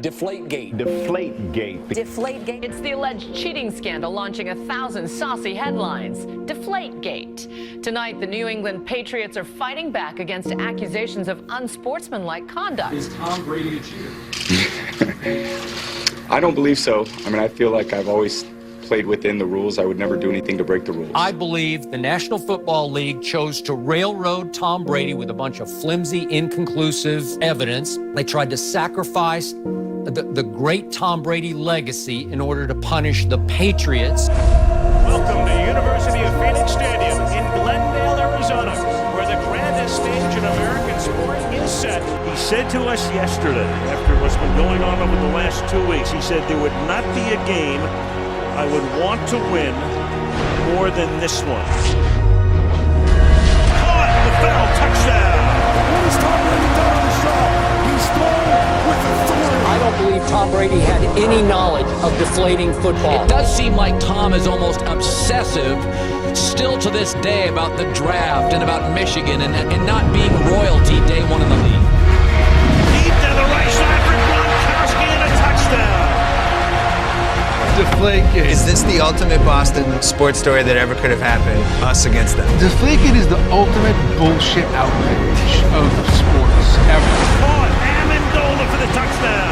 Deflategate. Deflategate. Deflategate. It's the alleged cheating scandal launching 1,000 saucy headlines. Deflategate. Tonight, the New England Patriots are fighting back against accusations of unsportsmanlike conduct. Is Tom Brady a cheater? I don't believe so. I mean, I feel like I've always played within the rules. I would never do anything to break the rules. I believe the National Football League chose to railroad Tom Brady with a bunch of flimsy, inconclusive evidence. They tried to sacrifice the great Tom Brady legacy in order to punish the Patriots. Welcome to University of Phoenix Stadium in Glendale, Arizona, where the grandest stage in American sport is set. He said to us yesterday, after what's been going on over the last 2 weeks, he said there would not be a game I would want to win more than this one. Caught the foul, touchdown. What has Tom Brady done on the show? He's thrown with authority. I don't believe Tom Brady had any knowledge of deflating football. It does seem like Tom is almost obsessive still to this day about the draft and about Michigan and not being royalty day one in the league. Deep to the right side for Gronkowski and a touchdown. Deflategate. Is this the ultimate Boston sports story that ever could have happened? Us against them. Deflategate is the ultimate bullshit outrage of sports ever. Caught Amendola for the touchdown.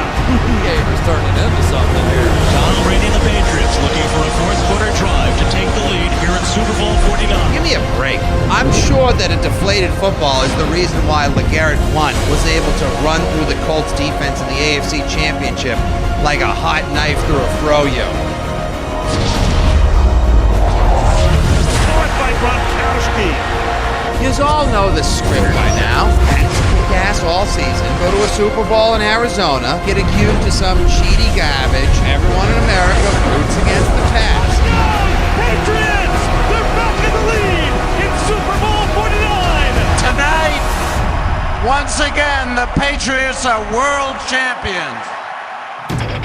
Game is turning into something here. Tom Brady and the Patriots looking for a fourth quarter drive to take the lead here at Super Bowl 49. Give me a break. I'm sure that a deflated football is the reason why LeGarrette Blount was able to run through the Colts defense in the AFC Championship like a hot knife through a froyo. Caught by Gronkowski. You all know the script by now. Gas all season, go to a Super Bowl in Arizona, get accused of some cheaty garbage. Everyone in America roots against the Pats. Patriots! They're back in the lead in Super Bowl 49! Tonight, once again, the Patriots are world champions.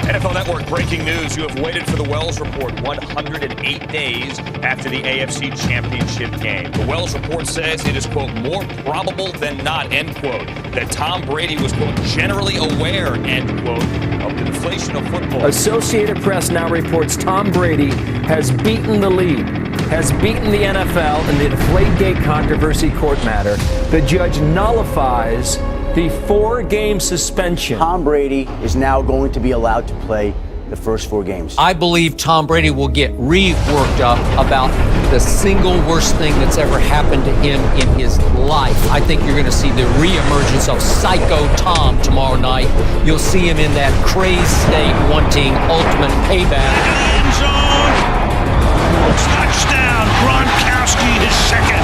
NFL Network breaking news. You have waited for the Wells Report 108 days after the AFC Championship game. The Wells Report says it is, quote, more probable than not, end quote, that Tom Brady was, quote, generally aware, end quote, of the inflation of football. Associated Press now reports Tom Brady has beaten the league, has beaten the NFL in the Deflategate controversy court matter. The judge nullifies the 4-game suspension. Tom Brady is now going to be allowed to play the first 4 games. I believe Tom Brady will get re-worked up about the single worst thing that's ever happened to him in his life. I think you're going to see the re-emergence of Psycho Tom tomorrow night. You'll see him in that crazed state wanting ultimate payback. End zone. Touchdown. Gronkowski, his second.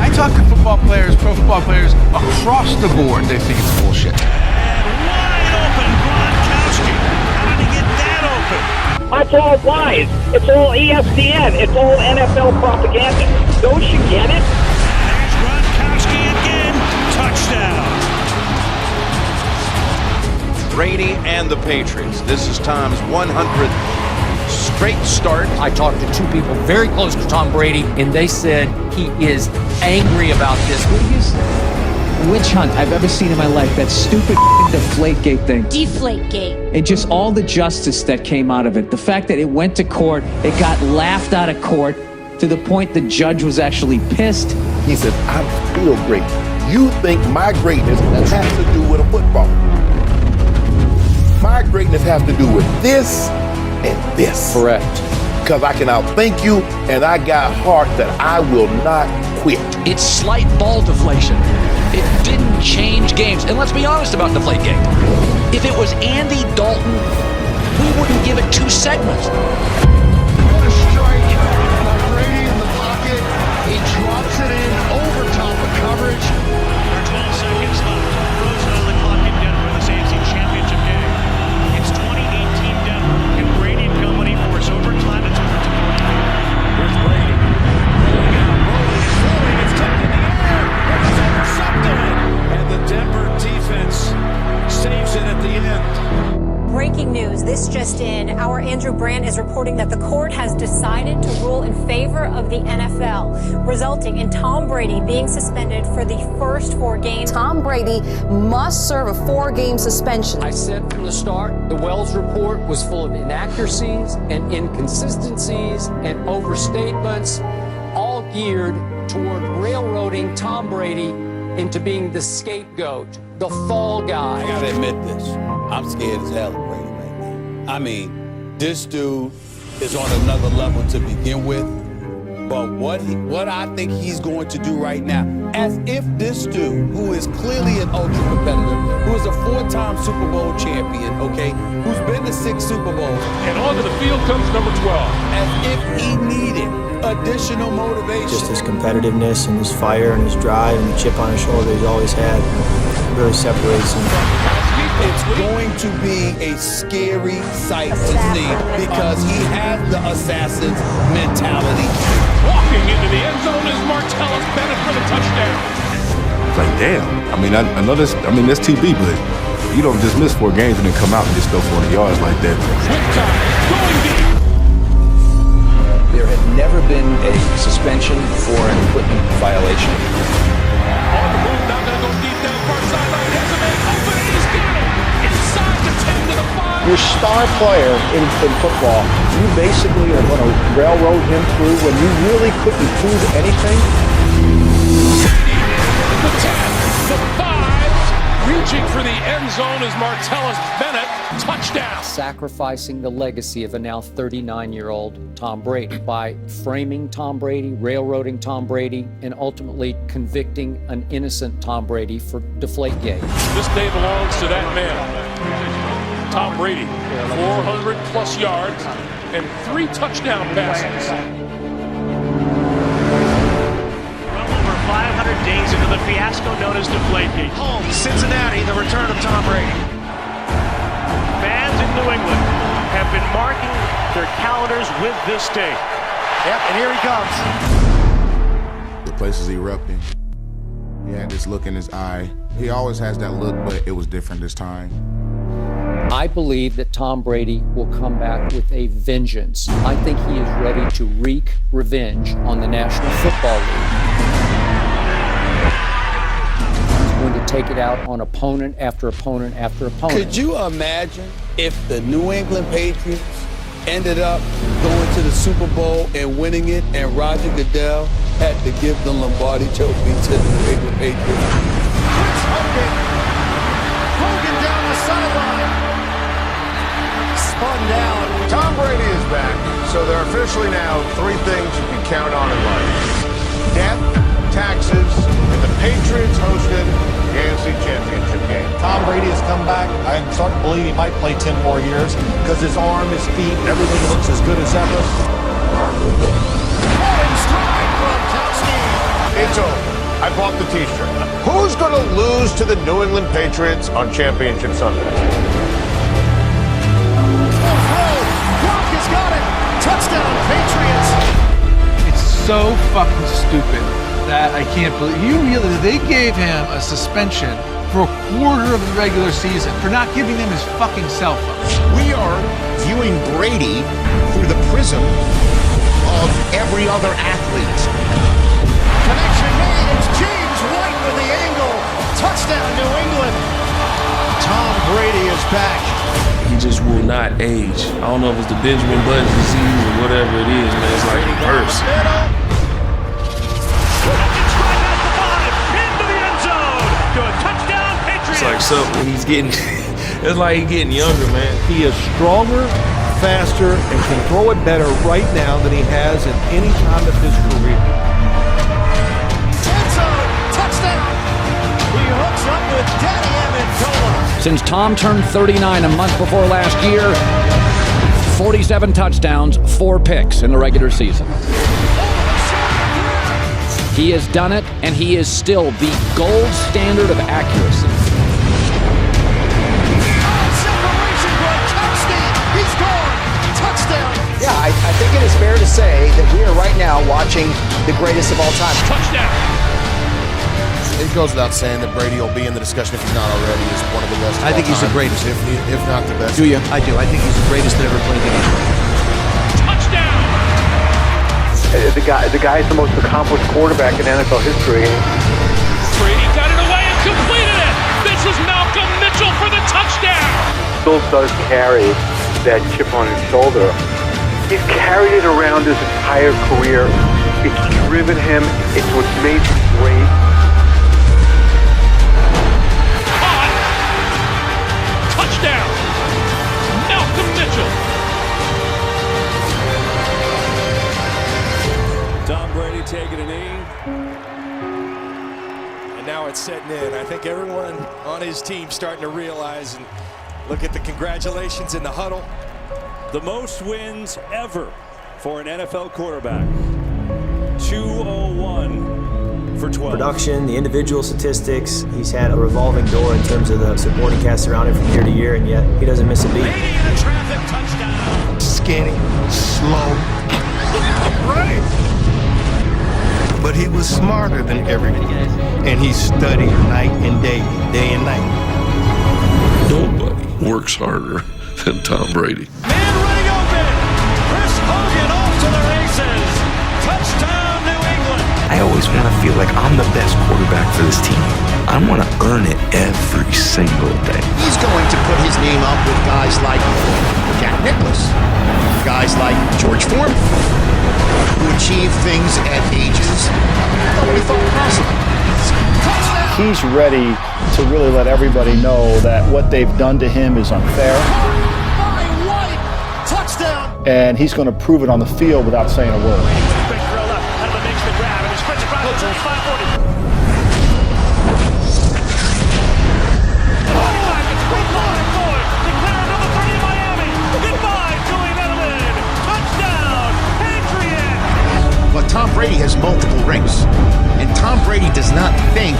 I talk to football players, pro football players across the board. They think it's bullshit. And wide open, Gronkowski. How did he get that open? That's all lies. It's all ESPN. It's all NFL propaganda. Don't you get it? There's Gronkowski again. Touchdown. Brady and the Patriots. This is Tom's 100th straight start. I talked to 2 people very close to Tom Brady, and they said he is angry about this. Biggest witch hunt I've ever seen in my life. That stupid Deflategate thing. Deflategate. And just all the justice that came out of it. The fact that it went to court, it got laughed out of court to the point the judge was actually pissed. He said, I'm still great. You think my greatness has to do with a football. My greatness has to do with this and this. Correct. Because I can outthink you, and I got heart that I will not quit. It's slight ball deflation. It didn't change games. And let's be honest about Deflategate. If it was Andy Dalton, we wouldn't give it 2 segments. What a strike. Brady in the pocket. He drops it in over top of coverage. There are 12 seconds left. Frozen on the clock in Denver in this AFC Championship game. It's 2018 Denver. Can Brady and company force overtime? It's overtime. Here's Brady. Rolling out, rolling, it's rolling, it's tucked in the air. It's intercepted. And the Denver defense saves it at the end. Break breaking news. This just in. Our Andrew Brandt is reporting that the court has decided to rule in favor of the NFL, resulting in Tom Brady being suspended for the first 4 games. Tom Brady must serve a 4-game suspension. I said from the start, the Wells report was full of inaccuracies and inconsistencies and overstatements, all geared toward railroading Tom Brady into being the scapegoat, the fall guy. I gotta admit this. I'm scared as hell of Brady right now. I mean, this dude is on another level to begin with. But what I think he's going to do right now, as if this dude, who is clearly an ultra competitor, who is a 4-time Super Bowl champion, okay, who's been to 6 Super Bowls. And onto the field comes number 12. As if he needed additional motivation. Just his competitiveness and his fire and his drive and the chip on his shoulder he's always had really separates him. It's going to be a scary sight to see because he has the assassin's mentality. Walking into the end zone is Martellus Bennett for the touchdown. It's like, damn. I mean, I know this. I mean, that's TV, but you don't just miss 4 games and then come out and just throw 40 yards like that. There had never been a suspension for an equipment violation. On the move, not going to go deep down far sideline. Has a man open, and he's got it. Inside the 10 to the 5. Your star player in football, you basically are going to railroad him through when you really couldn't prove anything. The 10, the 5, reaching for the end zone is Martellus Bennett. Touchdown. Sacrificing the legacy of a now 39-year-old Tom Brady by framing Tom Brady, railroading Tom Brady, and ultimately convicting an innocent Tom Brady for Deflategate. This day belongs to that man, Tom Brady. 400-plus yards and 3 touchdown passes. Over 500 days into the fiasco known as Deflategate. Home, Cincinnati, the return of Tom Brady. Fans in New England have been marking their calendars with this day. Yep, and here he comes. The place is erupting. He had this look in his eye. He always has that look, but it was different this time. I believe that Tom Brady will come back with a vengeance. I think he is ready to wreak revenge on the National Football League. Going to take it out on opponent after opponent after opponent. Could you imagine if the New England Patriots ended up going to the Super Bowl and winning it, and Roger Goodell had to give the Lombardi Trophy to the New England Patriots? Hogan down the sideline. Spun down. Tom Brady is back, so there are officially now 3 things you can count on in life: death, taxes, and the Patriots hosted the AFC Championship game. Tom Brady has come back. I'm starting to believe he might play 10 more years because his arm, his feet, everything looks as good as ever. It's over. I bought the t-shirt. Who's going to lose to the New England Patriots on Championship Sunday? Gronk has got it. Touchdown, Patriots. It's so fucking stupid that I can't believe. You realize they gave him a suspension for a quarter of the regular season for not giving him his fucking cell phone. We are viewing Brady through the prism of every other athlete. Connection made. It's James White with the angle. Touchdown, New England. Tom Brady is back. He just will not age. I don't know if it's the Benjamin Button disease or whatever it is, man. It's like a curse. Into the end zone. To a touchdown, Patriots. It's like something he's getting. It's like he's getting younger, man. He is stronger, faster, and can throw it better right now than he has at any time of his career. End zone. Touchdown. He hooks up with Danny Amendola. Since Tom turned 39 a month before last year, 47 touchdowns, 4 picks in the regular season. He has done it, and he is still the gold standard of accuracy. He's gone. Touchdown. Yeah, I think it is fair to say that we are right now watching the greatest of all time. Touchdown. It goes without saying that Brady will be in the discussion if he's not already as one of the best. I think he's the greatest. If not the best. Do you? I do. I think he's the greatest that ever played the game. The guy is the most accomplished quarterback in NFL history. Brady got it away and completed it. This is Malcolm Mitchell for the touchdown. Still does carry that chip on his shoulder. He's carried it around his entire career. It's driven him. It's what's made him great. Touchdown, Malcolm Mitchell. Tom Brady taking a knee. And now it's setting in. I think everyone on his team starting to realize and look at the congratulations in the huddle. The most wins ever for an NFL quarterback. 201 for 12. Production, the individual statistics, he's had a revolving door in terms of the supporting cast around him from year to year, and yet he doesn't miss a beat. The traffic touchdown. Skinny, slow, right. But he was smarter than everyone, and he studied night and day and night. Nobody works harder than Tom Brady. Man running open. Chris Hogan off to the races. Touchdown, New England. I always want to feel like I'm the best quarterback for this team. I want to earn it every single day. He's going to put his name up with guys like Jack Nicklaus, guys like George Foreman, who achieve things at ages nobody thought possible. He's ready to really let everybody know that what they've done to him is unfair. Touchdown! And he's going to prove it on the field without saying a word. But Tom Brady has multiple rings, and Tom Brady does not think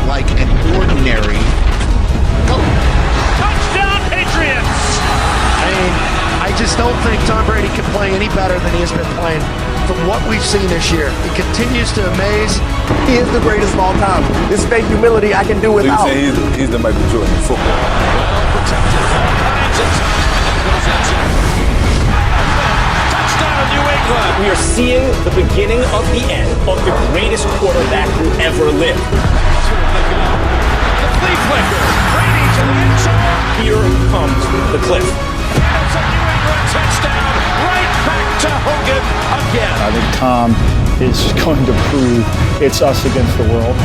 like an ordinary goat. Touchdown, Patriots! I just don't think Tom Brady can play any better than he has been playing from what we've seen this year. He continues to amaze. He is the greatest of all time. This fake humility I can do without. So you say he's the Michael Jordan of football. Touchdown, New England! We are seeing the beginning of the end of the greatest quarterback who ever lived. The flea flicker. Brady to the end zone. Here comes the cliff. It's a New England touchdown. Right back to Hogan again. I think Tom is going to prove it's us against the world.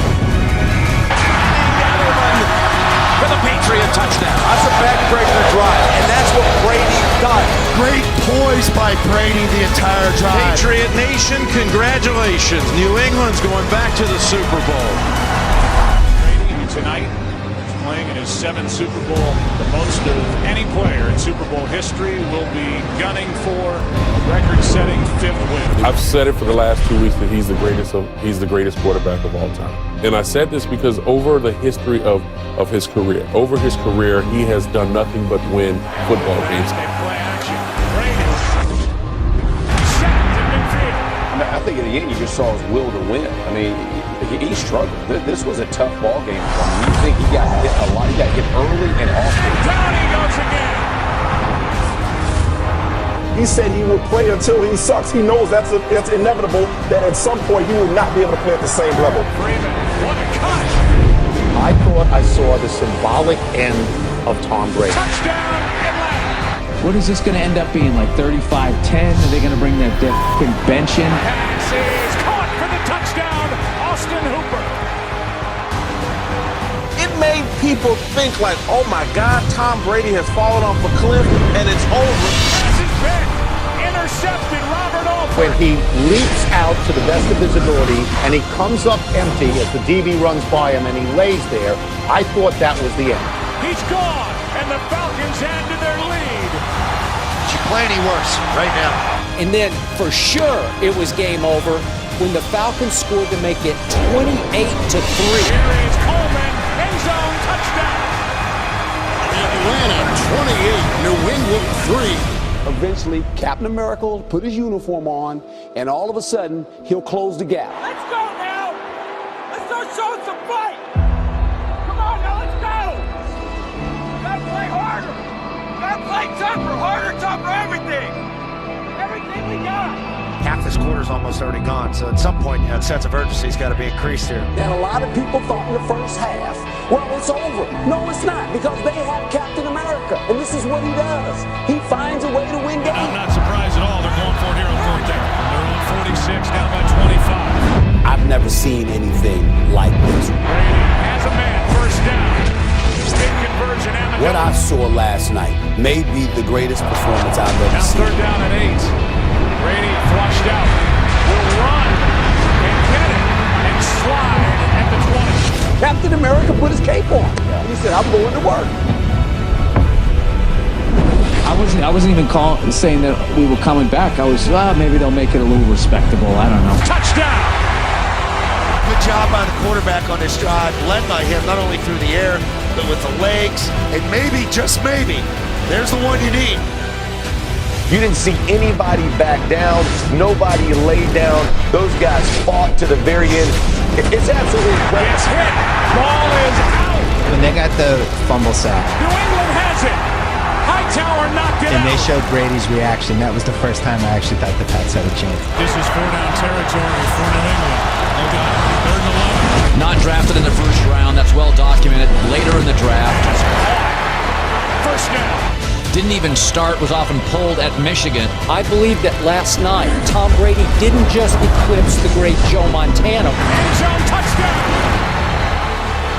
For the Patriot touchdown. That's a backbreaker drive, and that's what Brady does. Great poise by Brady the entire drive. Patriot Nation, congratulations. New England's going back to the Super Bowl. Brady tonight is playing in his 7th Super Bowl. The most of any player in Super Bowl history, will be gunning for a record-setting 5th win. I've said it for the last 2 weeks that he's the greatest quarterback of all time. And I said this because over the history of his career, he has done nothing but win football games. I think in the end you just saw his will to win. I mean, he struggled. This was a tough ball game for him. You think he got hit a lot? He got hit early and often. Down he goes again. He said he would play until he sucks. He knows that's inevitable, that at some point he will not be able to play at the same level. Freeman, what a cut. I thought I saw the symbolic end of Tom Brady. Touchdown, Atlanta. What is this going to end up being, like 35-10? Are they going to bring that fucking bench in? Pass is caught for the touchdown, Austin Hooper. It made people think like, oh my God, Tom Brady has fallen off a cliff and it's over. Pass is picked. Intercepted, Robert Alford. When he leaps out to the best of his ability and he comes up empty as the DB runs by him and he lays there, I thought that was the end. He's gone, and the Falcons add to their lead. She play any worse right now. And then, for sure, it was game over when the Falcons scored to make it 28-3. Here is Coleman, end zone touchdown. Atlanta 28, New England 3. Eventually, Captain America will put his uniform on, and all of a sudden, he'll close the gap. Let's go now. Let's start showing some fight. play tougher, harder, tougher, everything. Everything we got. Half this quarter's almost already gone, so at some point, that sense of urgency's got to be increased here. And a lot of people thought in the first half, well, it's over. No, it's not, because they have Captain America, and this is what he does. He finds a way to win games. I'm not surprised at all. They're going for it here on fourth down. They're on 46, down by 25. I've never seen anything like this. Brady has a man, first down. Big conversion. What I saw last night may be the greatest performance I've ever seen. Now third down and 8. Brady flushed out. Will run and get it and slide at the 20. Captain America put his cape on. He said, I'm going to work. I wasn't even saying that we were coming back. I was, maybe they'll make it a little respectable. I don't know. Touchdown! Good job by the quarterback on this drive, led by him not only through the air, but with the legs. And maybe, just maybe, there's the one you need. You didn't see anybody back down. Nobody laid down. Those guys fought to the very end. It's absolutely incredible. Gets hit. Ball is out. When they got the fumble sack. New England has it. Hightower knocked it out. And they showed Brady's reaction. That was the first time I actually thought the Pats had a chance. This is 4-down territory for New England. Look at it. Third and 11. Not drafted in the first round. That's well documented. Later in the draft. First down. Didn't even start, was often pulled at Michigan. I believe that last night, Tom Brady didn't just eclipse the great Joe Montana. End zone touchdown.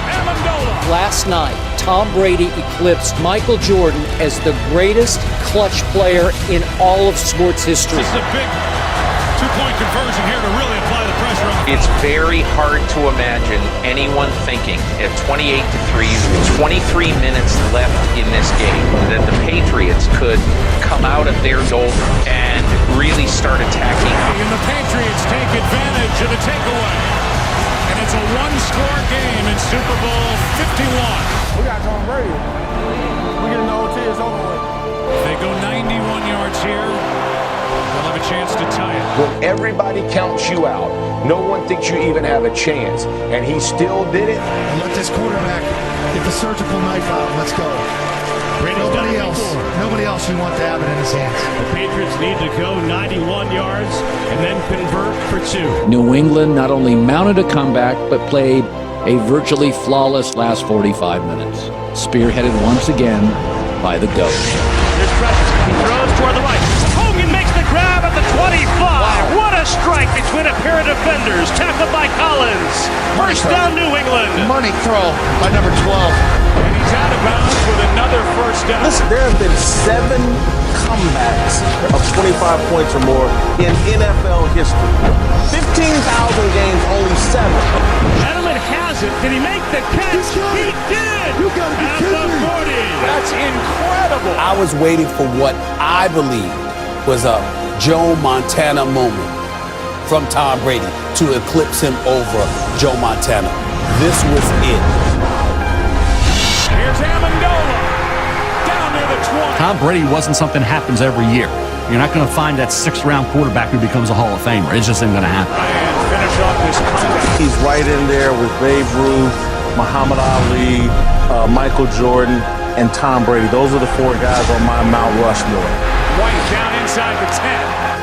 Amendola. Last night, Tom Brady eclipsed Michael Jordan as the greatest clutch player in all of sports history. This is a big two-point conversion here to really apply the pressure on the It's very hard to imagine anyone thinking at 28-3, 23 minutes left in this game, that the Patriots could come out of their doldrums and really start attacking. And the Patriots take advantage of the takeaway. And it's a one-score game in Super Bowl 51. We got Tom Brady. We get an OT, it's over with. If they go 91 yards here, they'll have a chance to tie it. When everybody counts you out, no one thinks you even have a chance. And he still did it. And let this quarterback get the surgical knife out. Let's go. Nobody else you want to have it in his hands. The Patriots need to go 91 yards and then convert for 2. New England not only mounted a comeback, but played a virtually flawless last 45 minutes. Spearheaded once again by the GOAT. There's pressure. He throws toward the right. Hogan makes the grab at the 25. Wow. What a strike between a pair of defenders. Tackled by Collins. First down, New England. Money throw by number 12. And he's out of bounds with another first down. Listen, there have been 7 comebacks of 25 points or more in NFL history. 15,000 games, only 7. Edelman has it. Did he make the catch? He did. You gotta be at kidding the 40. That's incredible. I was waiting for what I believe was a Joe Montana moment from Tom Brady to eclipse him over Joe Montana. This was it. Here's Amendola. Down near the 20. Tom Brady wasn't something that happens every year. You're not going to find that 6th-round quarterback who becomes a Hall of Famer. It just isn't going to happen. And finish off this comeback. He's right in there with Babe Ruth, Muhammad Ali, Michael Jordan, and Tom Brady. Those are the 4 guys on my Mount Rushmore. White down inside the 10.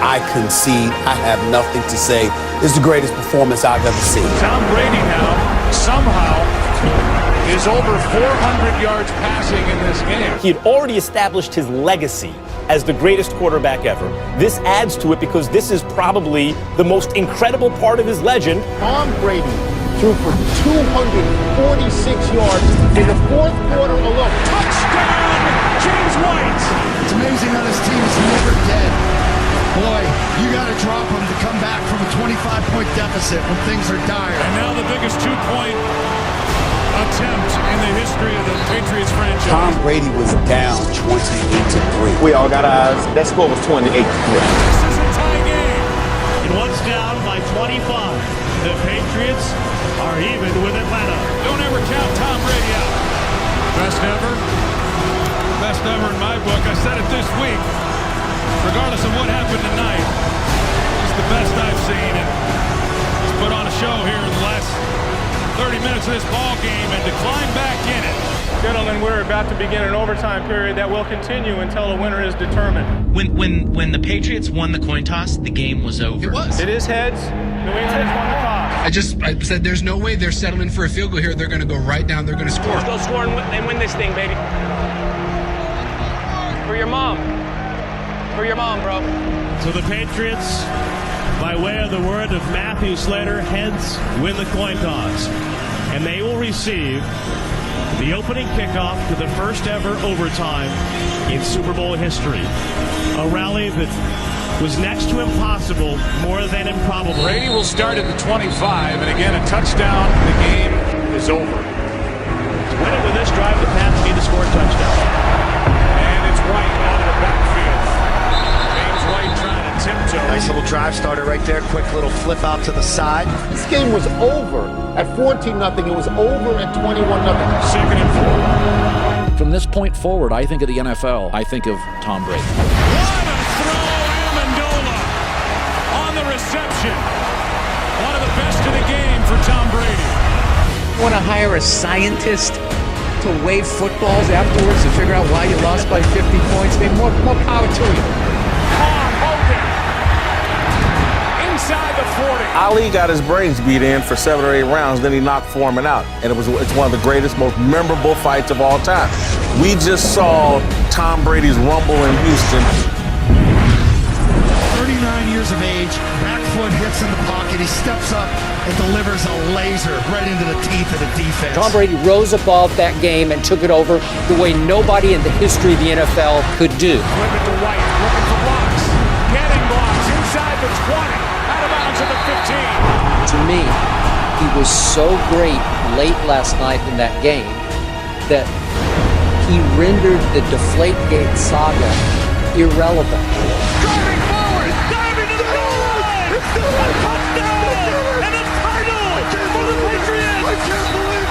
I concede. I have nothing to say. This is the greatest performance I've ever seen. Tom Brady now somehow is over 400 yards passing in this game. He had already established his legacy as the greatest quarterback ever. This adds to it because this is probably the most incredible part of his legend. Tom Brady threw for 246 yards in the 4th quarter alone. Touchdown, James White. It's amazing how this team is never dead. Boy, you got to drop them to come back from a 25-point deficit when things are dire. And now the biggest 2-point attempt in the history of the Patriots franchise. Tom Brady was down 28-3. We all got eyes. That score was 28-3. This is a tie game. And once down by 25, the Patriots are even with Atlanta. Don't ever count Tom Brady out. Best ever? Best ever in my book. I said it this week. Regardless of what happened tonight, it's the best I've seen. And he's put on a show here in the last 30 minutes of this ball game, and to climb back in it Gentlemen, we're about to begin an overtime period that will continue until the winner is determined. When the Patriots won the coin toss, the game was over. It was. It is heads. New England has won the toss. I said there's no way they're settling for a field goal here. They're going to go right down. They're going to score. Let's go score and win this thing, baby. For your mom. For your mom, bro. So the Patriots, by way of the word of Matthew Slater, heads win the coin toss. And they will receive the opening kickoff to the first ever overtime in Super Bowl history. A rally that was next to impossible, more than improbable. Brady will start at the 25, and again, a touchdown, the game is over. To win it with this drive, the Pats need to score a touchdown. And it's White out of the backfield. James White trying to tiptoe. Nice little drive starter right there. Quick little flip out to the side. This game was over at 14-0. It was over at 21-0. Second and 4. From this point forward, I think of the NFL. I think of Tom Brady. What a throw, Amendola on the reception. One of the best in the game for Tom Brady. You want to hire a scientist to wave footballs afterwards to figure out why you lost by 50 points? I mean, more power to you. Inside the 40. Ali got his brains beat in for 7 or 8 rounds, then he knocked Foreman out. And it's one of the greatest, most memorable fights of all time. We just saw Tom Brady's rumble in Houston. 39 years of age, back foot hits in the pocket, he steps up and delivers a laser right into the teeth of the defense. Tom Brady rose above that game and took it over the way nobody in the history of the NFL could do. Flip it to White, looking for blocks. Getting blocks inside the 20. Out of bounds at the 15. To me, he was so great late last night in that game that he rendered the Deflategate saga irrelevant. Driving forward, diving to the goal line. A touchdown and a title for the Patriots. I can't believe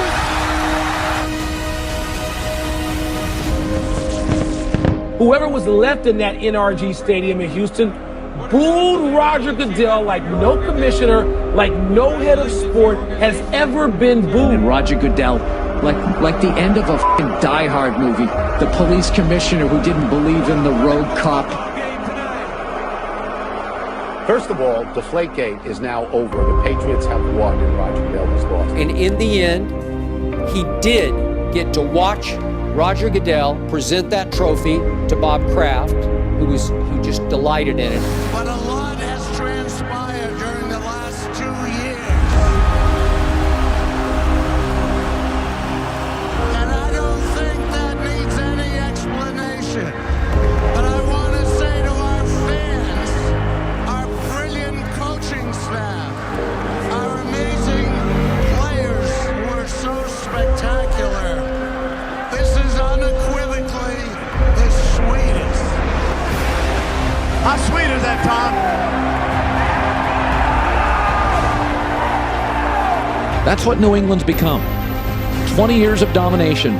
it. Whoever was left in that NRG Stadium in Houston booed Roger Goodell like no commissioner, like no head of sport has ever been booed. And Roger Goodell, like the end of a fucking Die Hard movie, the police commissioner who didn't believe in the rogue cop. First of all, Deflategate is now over. The Patriots have won and Roger Goodell has lost. And in the end, he did get to watch Roger Goodell present that trophy to Bob Kraft, who just delighted in it. But a lot has transpired during the last 2 years. And I don't think that needs any explanation. But I want to say to our fans, our brilliant coaching staff, our amazing players who are so spectacular, this is unequivocally the sweetest. How sweet is that, Tom? That's what New England's become. 20 years of domination.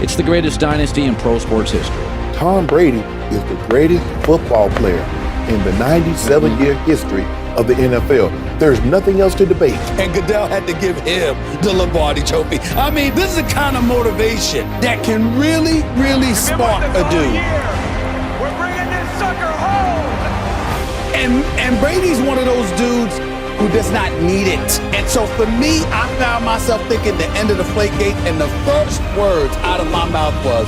It's the greatest dynasty in pro sports history. Tom Brady is the greatest football player in the 97-year history of the NFL. There's nothing else to debate. And Goodell had to give him the Lombardi Trophy. I mean, this is the kind of motivation that can really, really spark a dude. We're bringing this sucker home. And Brady's one of those dudes who does not need it. And so for me, I found myself thinking the end of the Deflategate, and the first words out of my mouth was,